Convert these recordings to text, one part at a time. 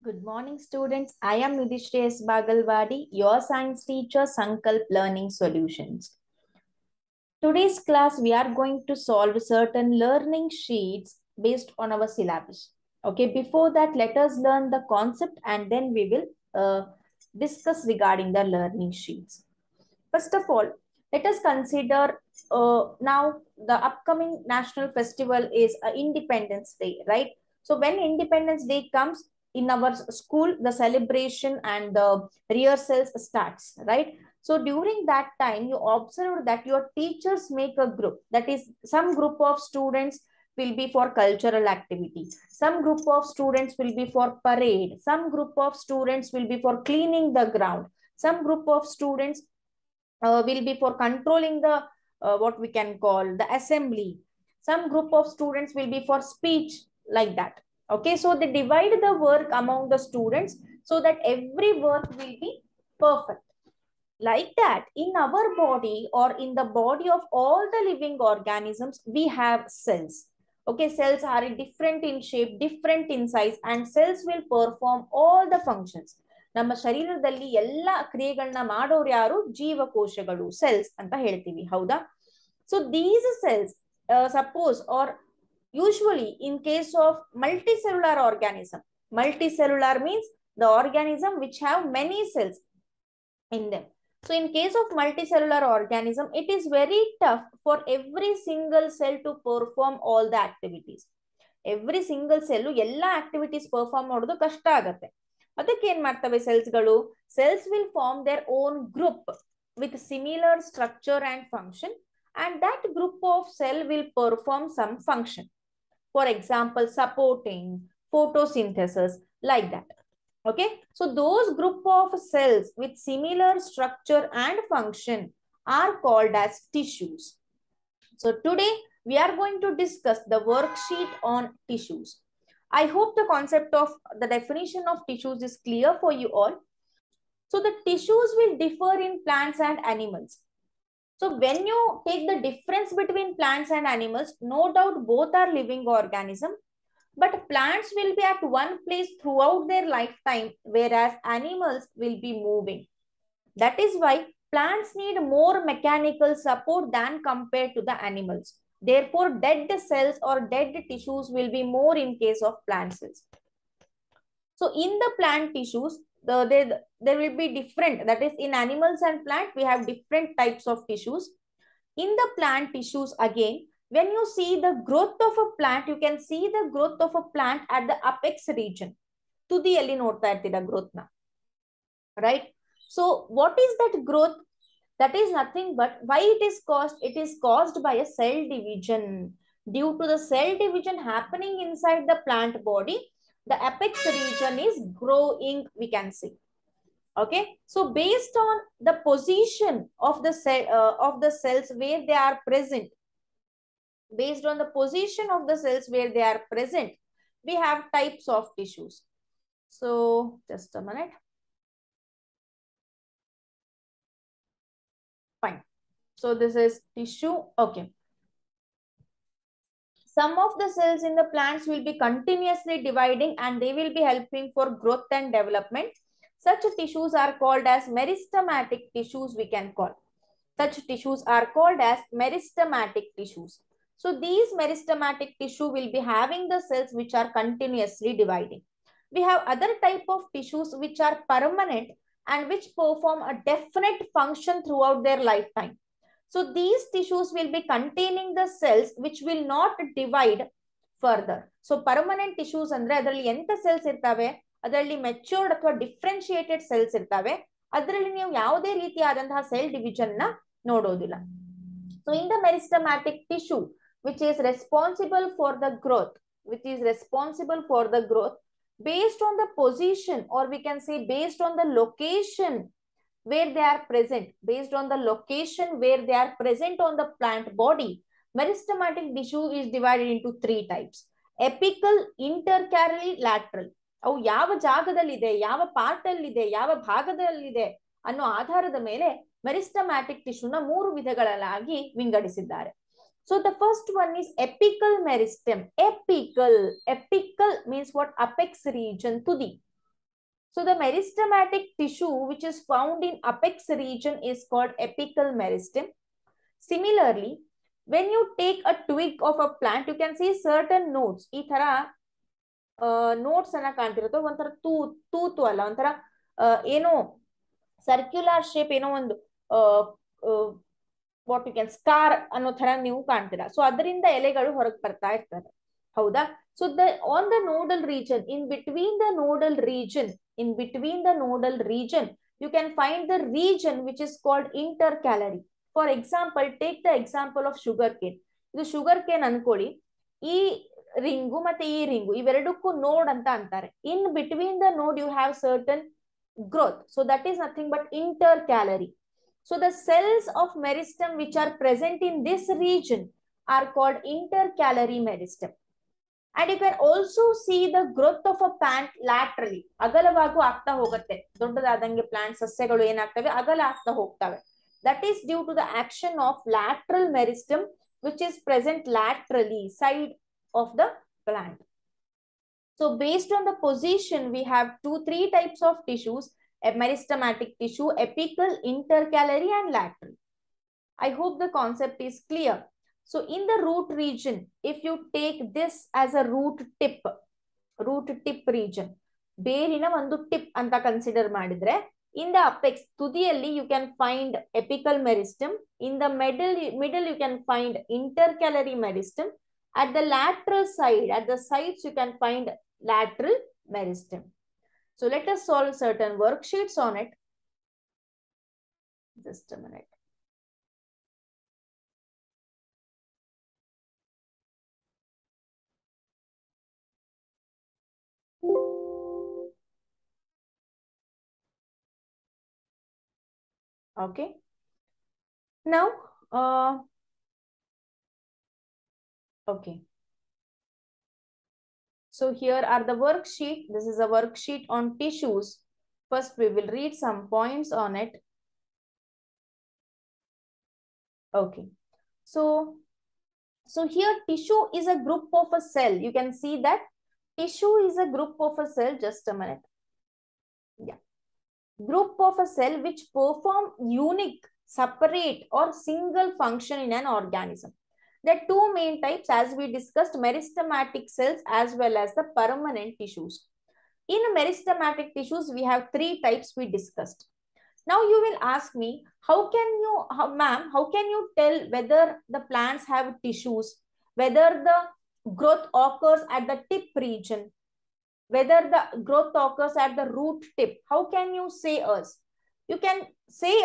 Good morning, students. I am Nidhishri S. Bagalwadi, your science teacher, Sankalp Learning Solutions. Today's class, we are going to solve certain learning sheets based on our syllabus. Okay, before that, let us learn the concept and then we will discuss regarding the learning sheets. First of all, let us consider now the upcoming national festival is Independence Day, right? So when Independence Day comes in our school, the celebration and the rehearsals starts, right? So during that time, you observe that your teachers make a group. That is, some group of students will be for cultural activities. Some group of students will be for parade. Some group of students will be for cleaning the ground. Some group of students will be for controlling the what we can call the assembly. Some group of students will be for speech, like that. Okay, so they divide the work among the students so that every work will be perfect. Like that, in our body or in the body of all the living organisms, we have cells. Okay, cells are different in shape, different in size, and cells will perform all the functions. ನಮ್ಮ ಶರೀರದಲ್ಲಿ ಎಲ್ಲ ಕ್ರಿಯೆಗಳನ್ನ ಮಾಡೋರು ಯಾರು? ಜೀವಕೋಶಗಳು, cells ಅಂತ ಹೇಳ್ತೀವಿ, ಹೌದಾ? So these cells suppose are usually in case of multicellular organism, multicellular means the organism which have many cells in them. So in case of multicellular organism, it is very tough for every single cell to perform all the activities. Every single cell ಎಲ್ಲ activities perform ಮಾಡೋದು ಕಷ್ಟ ಆಗತ್ತೆ. ಅದಕ್ಕೆ ಏನ್ ಮಾಡ್ತವೆ ಸೆಲ್ಸ್ಗಳು? Cells will form their own group with similar structure and function, and that group of cell will perform some function. For example, supporting, photosynthesis, like that. Okay, so those group of cells with similar structure and function are called as tissues. So today we are going to discuss the worksheet on tissues. I hope the concept of the definition of tissues is clear for you all. So the tissues will differ in plants and animals. So when you take the difference between plants and animals, no doubt both are living organisms. But plants will be at one place throughout their lifetime, whereas animals will be moving. That is why plants need more mechanical support than compared to the animals. Therefore, dead cells or dead tissues will be more in case of plant cells. So in the plant tissues, there will be different. That is, in animals and plant, we have different types of tissues. In the plant tissues, again, when you see the growth of a plant, you can see the growth of a plant at the apex region. ತುದಿಯಲ್ಲಿ ನೋಡ್ತಾ ಇರ್ತೀರಾ growth ನ, right? So what is that growth? That is nothing but why it is caused? It is caused by a cell division. Due to the cell division happening inside the plant body, the apex region is growing, we can say. Okay, so based on the position of the cell of the cells where they are present, based on the position of the cells where they are present, we have types of tissues. So just a minute. Fine. So this is tissue. Okay. Some of the cells in the plants will be continuously dividing and they will be helping for growth and development. Such tissues are called as meristematic tissues, we can call. Such tissues are called as meristematic tissues. So these meristematic tissue will be having the cells which are continuously dividing. We have other type of tissues which are permanent and which perform a definite function throughout their lifetime. So these tissues will be containing the cells which will not divide further. So permanent tissues andre adralli enta cells irtave, adralli matured athwa differentiated cells irtave, adralli ನೀವು ಯಾವುದೇ ರೀತಿಯಾದಂತಹ cell division ನ ನೋಡೋದಿಲ್ಲ. So in the meristematic tissue, which is responsible for the growth, based on the position, or we can say based on the location where they are present, on the plant body, meristematic tissue is divided into three types: apical, intercalary, lateral. ಅವು ಯಾವ ಜಾಗದಲ್ಲಿದೆ, ಯಾವ part ಅಲ್ಲಿದೆ, ಯಾವ ಭಾಗದಲ್ಲಿದೆ ಅನ್ನೋ ಆಧಾರದ ಮೇಲೆ meristematic ಟಿಶ್ಯೂನ ಮೂರು ವಿಧಗಳಾಗಿ ವಿಂಗಡಿಸಿದ್ದಾರೆ. So the first one is apical meristem. Apical means what? Apex region, tudi. So the meristematic tissue which is found in apex region is called apical meristem. Similarly, when you take a twig of a plant, you can see certain nodes. ಈ ತರ notes ಅನ್ನ ಕಾಣ್ತಿರುತ್ತೆ, ಒಂಥರ ತೂತು ಅಲ್ಲ, ಒಂಥರ ಏನೋ circular shape, ಏನೋ ಒಂದು ವಾಟ್ ಯು ಕ್ಯಾನ್ ಸ್ಟಾರ್ ಅನ್ನೋ ತರ ನೀವು ಕಾಣ್ತೀರಾ. ಸೊ ಅದರಿಂದ ಎಲೆಗಳು ಹೊರಗೆ ಬರ್ತಾ ಇರ್ತವೆ, ಹೌದಾ? So on the nodal region, in between the nodal region you can find the region which is called intercalary. For example, take the example of sugar cane. ಇದು ಶುಗರ್ ಕೇನ್ ಅನ್ಕೊಳ್ಳಿ, ಈ ರಿಂಗು ಮತ್ತೆ ಈ ರಿಂಗು ಇವೆರಡಕ್ಕೂ ನೋಡ್ ಅಂತ ಅಂತಾರೆ. In between the node you have certain growth, so that is nothing but intercalary. So the cells of meristem which are present in this region are called intercalary meristem. And you can also see the growth of a plant laterally. ಅಗಲವಾಗೂ ಆಗ್ತಾ ಹೋಗುತ್ತೆ, ದೊಡ್ಡದಾದಂಗೆ plant ಸಸ್ಯಗಳು ಏನಾಗ್ತವೆ, ಅಗಲ ಆಗ್ತಾ ಹೋಗ್ತವೆ. That is due to the action of lateral meristem which is present laterally side of the plant. So based on the position, we have three types of tissues: a meristematic tissue, apical, intercalary, and lateral. I hope the concept is clear. So in the root region, if you take this as a root tip region, ಬೇರಿನ ಒಂದು tip ಅಂತ consider ಮಾಡಿದ್ರೆ, in the apex, ತುದಿಯಲ್ಲಿ you can find apical meristem. In the middle you can find intercalary meristem. At the lateral side, at the sides, you can find lateral meristem. So let us solve certain worksheets on it. Just a minute. Okay. Now, okay. So here are the worksheet. This is a worksheet on tissues. First, we will read some points on it. Okay. So here tissue is a group of a cell. You can see that tissue is a group of a cell. Just a minute. Yeah. Group of a cell which perform unique, separate or single function in an organism. There are two main types as we discussed: meristematic cells as well as the permanent tissues. In meristematic tissues, we have three types we discussed. Now you will ask me, ma'am, how can you tell whether the plants have tissues, whether the growth occurs at the tip region, whether the growth occurs at the root tip? How can you say us? You can say,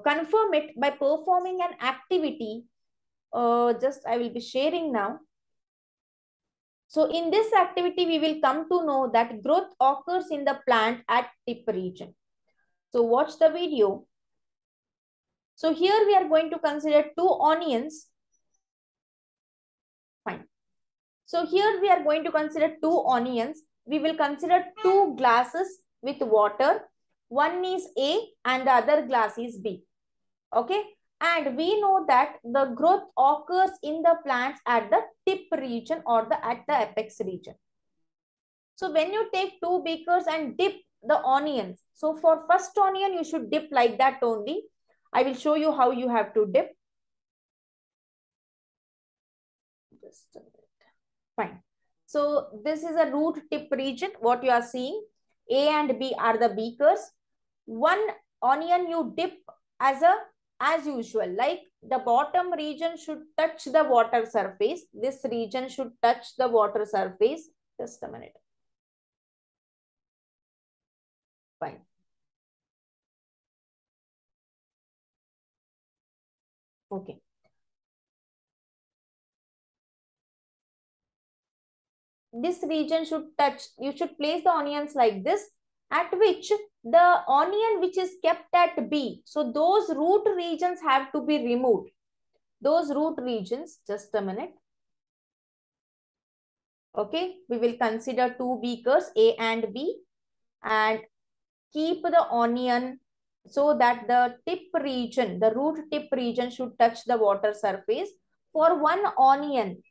confirm it by performing an activity. Just I will be sharing now. So in this activity, we will come to know that growth occurs in the plant at tip region. So watch the video. So here we are going to consider two onions. Fine. So here we are going to consider two onions. We will consider two glasses with water. One is A and the other glass is B. Okay. And we know that the growth occurs in the plants at the tip region or at the apex region. So when you take two beakers and dip the onions, so for first onion, you should dip like that only. I will show you how you have to dip. Just a minute. Fine. So this is a root tip region. What you are seeing, A and B are the beakers. One onion you dip as usual, like the bottom region should touch the water surface. This region should touch the water surface. Just a minute. Fine. Okay. This region should touch, you should place the onions like this, at which the onion which is kept at B, so those root regions have to be removed. Those root regions, just a minute. Okay, we will consider two beakers, A and B, and keep the onion so that the tip region, the root tip region should touch the water surface. For one onion,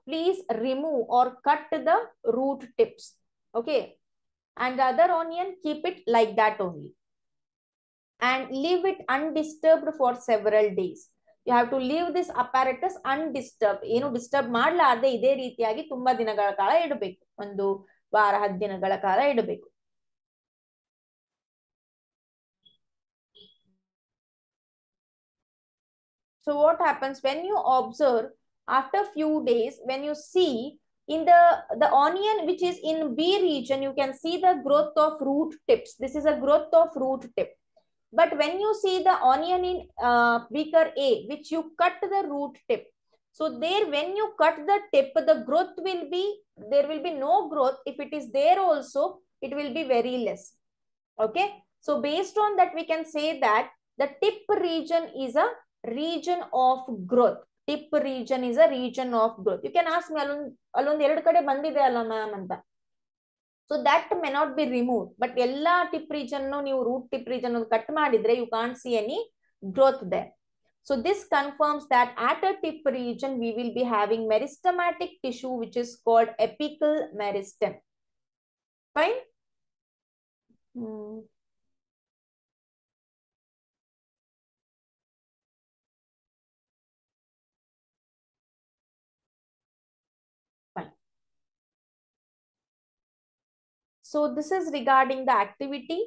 please remove or cut the root tips. Okay. And the other onion, keep it like that only. And leave it undisturbed for several days. You have to leave this apparatus undisturbed. Disturb ಮಾಡಲಾರದೆ ಇದೇ ರೀತಿಯಾಗಿ ತುಂಬಾ ದಿನಗಳ ಕಾಲ ಇಡಬೇಕು. ಒಂದು ವಾರ 10 ದಿನಗಳ ಕಾಲ ಇಡಬೇಕು. So what happens when you observe after few days, when you see in the onion which is in B region, you can see the growth of root tips. This is a growth of root tip. But when you see the onion in beaker A, which you cut the root tip, so there when you cut the tip, the growth will be, there will be no growth. If it is there also, it will be very less. Okay. So based on that, we can say that the tip region is a region of growth. Tip region is a region of growth. You can ask me, allond ಎರಡು ಕಡೆ ಬಂದಿದೆ ಅಲ್ಲ ma'am ಅಂತ. So that may not be removed, but ella tip region no ನೀವು root tip region cut ಮಾಡಿದ್ರೆ you can't see any growth there. So this confirms that at a tip region we will be having meristematic tissue which is called apical meristem. Fine. Fine. So this is regarding the activity.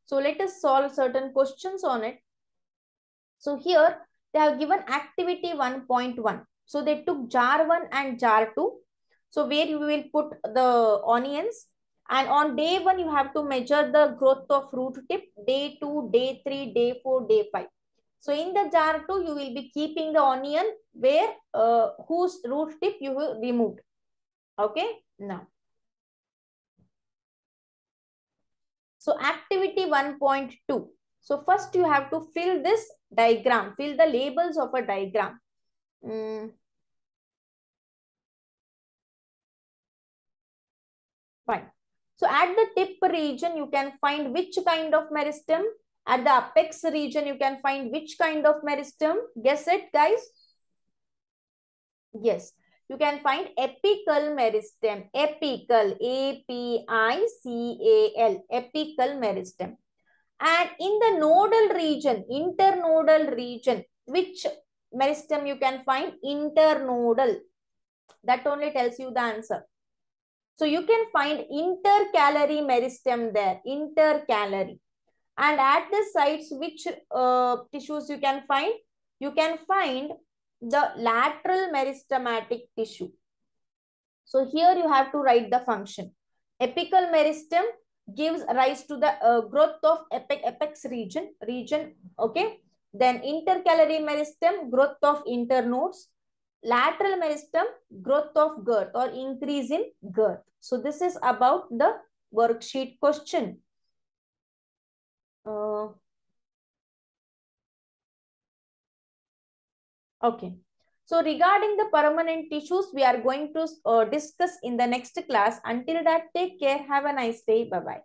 So let us solve certain questions on it. So here they have given activity 1.1. So they took jar 1 and jar 2. So where you will put the onions, and on day 1 you have to measure the growth of root tip, day 2, day 3, day 4, day 5. So in the jar 2 you will be keeping the onion where whose root tip you will remove. Okay. Now, so activity 1.2. So first you have to fill this diagram, fill the labels of a diagram. Fine. So at the tip region, you can find which kind of meristem. At the apex region, you can find which kind of meristem. Guess it, guys. Yes. You can find apical meristem. Apical, A-P-I-C-A-L, apical meristem. And in the nodal region, internodal region, which meristem you can find? Internodal. That only tells you the answer. So you can find intercalary meristem there, intercalary. And at the sites, which tissues you can find? You can find the lateral meristematic tissue. So here you have to write the function. Apical meristem gives rise to the growth of apex region. Okay. Then intercalary meristem, growth of internodes. Lateral meristem, growth of girth or increase in girth. So this is about the worksheet question. Okay. So regarding the permanent tissues, we are going to discuss in the next class. Until that, take care. Have a nice day. Bye-bye.